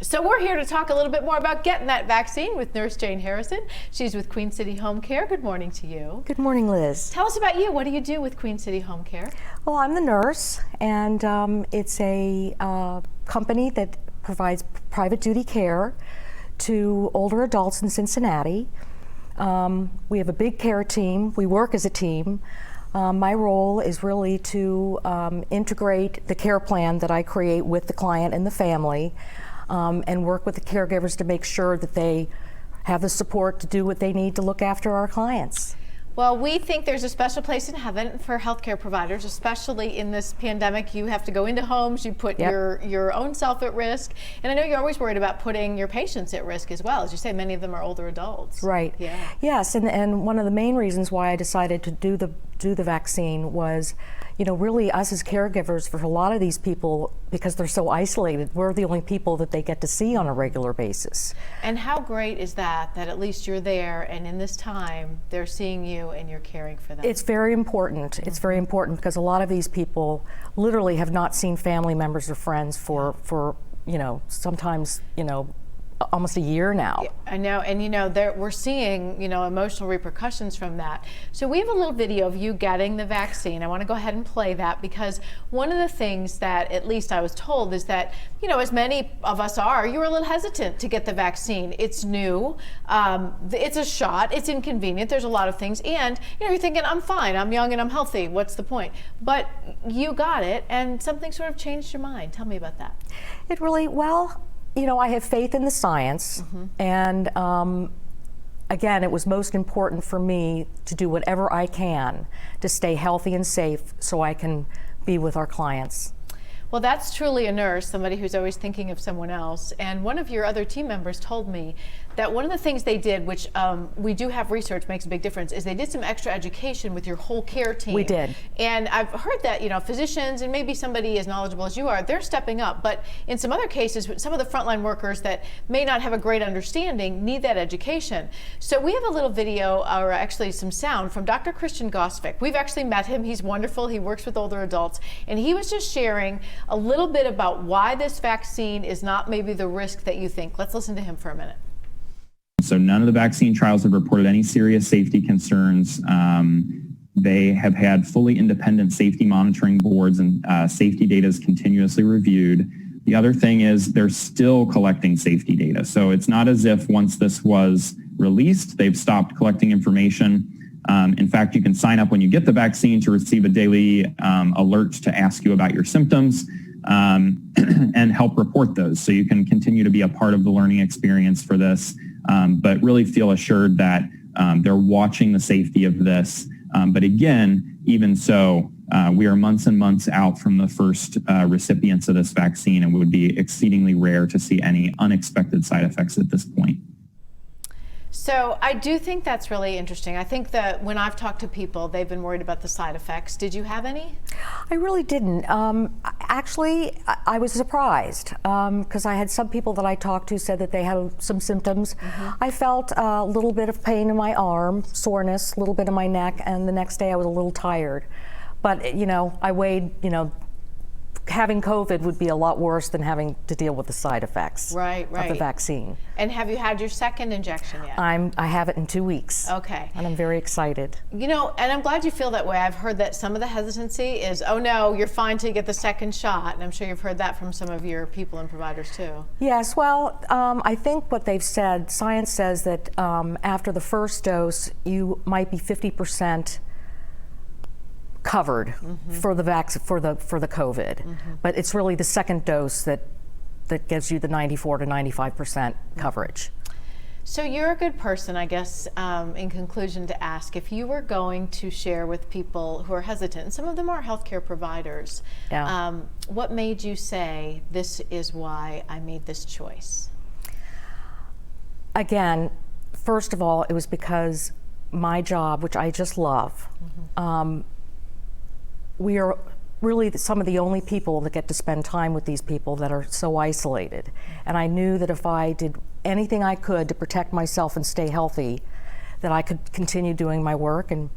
So we're here to talk a little bit more about getting that vaccine with Nurse Jane Harrison. She's with Queen City Home Care. Good morning to you. Good morning, Liz. Tell us about you. What do you do with Queen City Home Care? Well, I'm the nurse, and it's a company that provides private duty care to older adults in Cincinnati. We have a big care team. We work as a team. My role is really to integrate the care plan that I create with the client and the family, and work with the caregivers to make sure that they have the support to do what they need to look after our clients. Well, we think there's a special place in heaven for healthcare providers, especially in this pandemic. You have to go into homes, you put your own self at risk. And I know you're always worried about putting your patients at risk as well. As you say, many of them are older adults. Right. Yeah. Yes, and one of the main reasons why I decided to do the vaccine was, you know, really us as caregivers for a lot of these people, because they're so isolated, we're the only people that they get to see on a regular basis. And how great is that at least you're there, and in this time they're seeing you and you're caring for them? It's very important. It's very important because a lot of these people literally have not seen family members or friends for you know, sometimes, you know, almost a year now. Yeah, I know, and you know, we're seeing, you know, emotional repercussions from that. So we have a little video of you getting the vaccine. I want to go ahead and play that, because one of the things that at least I was told is that, you know, as many of us are, you were a little hesitant to get the vaccine. It's new, it's a shot, it's inconvenient, there's a lot of things, and you know, you're thinking, I'm fine, I'm young and I'm healthy, what's the point? But you got it, and something sort of changed your mind. Tell me about that. It really, well, you know, I have faith in the science, and again, it was most important for me to do whatever I can to stay healthy and safe so I can be with our clients. Well, that's truly a nurse, somebody who's always thinking of someone else. And one of your other team members told me that one of the things they did, which we do have research makes a big difference, is they did some extra education with your whole care team. We did. And I've heard that, you know, physicians and maybe somebody as knowledgeable as you are, they're stepping up. But in some other cases, some of the frontline workers that may not have a great understanding need that education. So we have a little video, or actually some sound, from Dr. Christian Gosvick. We've actually met him. He's wonderful. He works with older adults. And he was just sharing a little bit about why this vaccine is not maybe the risk that you think. Let's listen to him for a minute. So none of the vaccine trials have reported any serious safety concerns. They have had fully independent safety monitoring boards, and safety data is continuously reviewed. The other thing is they're still collecting safety data. So it's not as if once this was released, they've stopped collecting information. In fact, you can sign up when you get the vaccine to receive a daily alert to ask you about your symptoms and help report those. So you can continue to be a part of the learning experience for this, but really feel assured that they're watching the safety of this. But again, even so, we are months and months out from the first recipients of this vaccine, and would be exceedingly rare to see any unexpected side effects at this point. So I do think that's really interesting. I think that when I've talked to people, they've been worried about the side effects. Did you have any? I really didn't. Actually, I was surprised because I had some people that I talked to said that they had some symptoms. I felt a little bit of pain in my arm, soreness, a little bit in my neck, and the next day I was a little tired. But, you know, I weighed, you know, having COVID would be a lot worse than having to deal with the side effects of the vaccine. And have you had your second injection yet? I have it in 2 weeks. Okay. And I'm very excited. You know, and I'm glad you feel that way. I've heard that some of the hesitancy is, oh no, you're fine till you get the second shot. And I'm sure you've heard that from some of your people and providers too. Yes, well, I think what they've said, science says that after the first dose, you might be 50% covered for the COVID, but it's really the second dose that gives you the 94 to 95% coverage. So you're a good person, I guess, in conclusion, to ask if you were going to share with people who are hesitant, and some of them are healthcare providers, what made you say, this is why I made this choice? Again, first of all, it was because my job, which I just love, we are really some of the only people that get to spend time with these people that are so isolated. And I knew that if I did anything I could to protect myself and stay healthy, that I could continue doing my work and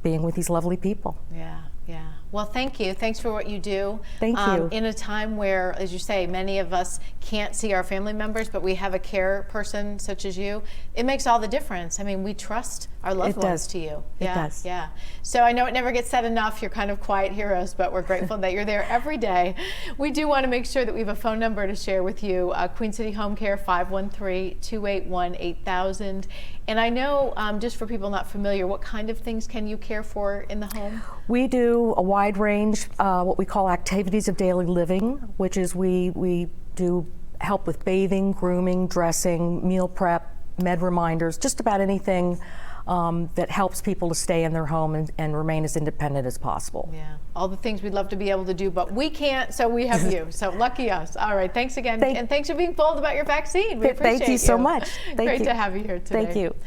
being with these lovely people. Yeah, yeah. Well, thank you. Thanks for what you do. Thank you. In a time where, as you say, many of us can't see our family members, but we have a care person such as you, it makes all the difference. I mean, we trust our loved ones to you. It does. Yeah. So I know it never gets said enough. You're kind of quiet heroes, but we're grateful that you're there every day. We do want to make sure that we have a phone number to share with you. Queen City Home Care, 513-281-8000. And I know, just for people not familiar, what kind of things can you care for in the home? We do a wide range, what we call activities of daily living, which is we do help with bathing, grooming, dressing, meal prep, med reminders, just about anything that helps people to stay in their home and remain as independent as possible. Yeah, all the things we'd love to be able to do, but we can't, so we have you. So lucky us. All right, thanks again. And thanks for being bold about your vaccine. We appreciate Thank you so much. Great to have you here today. Thank you.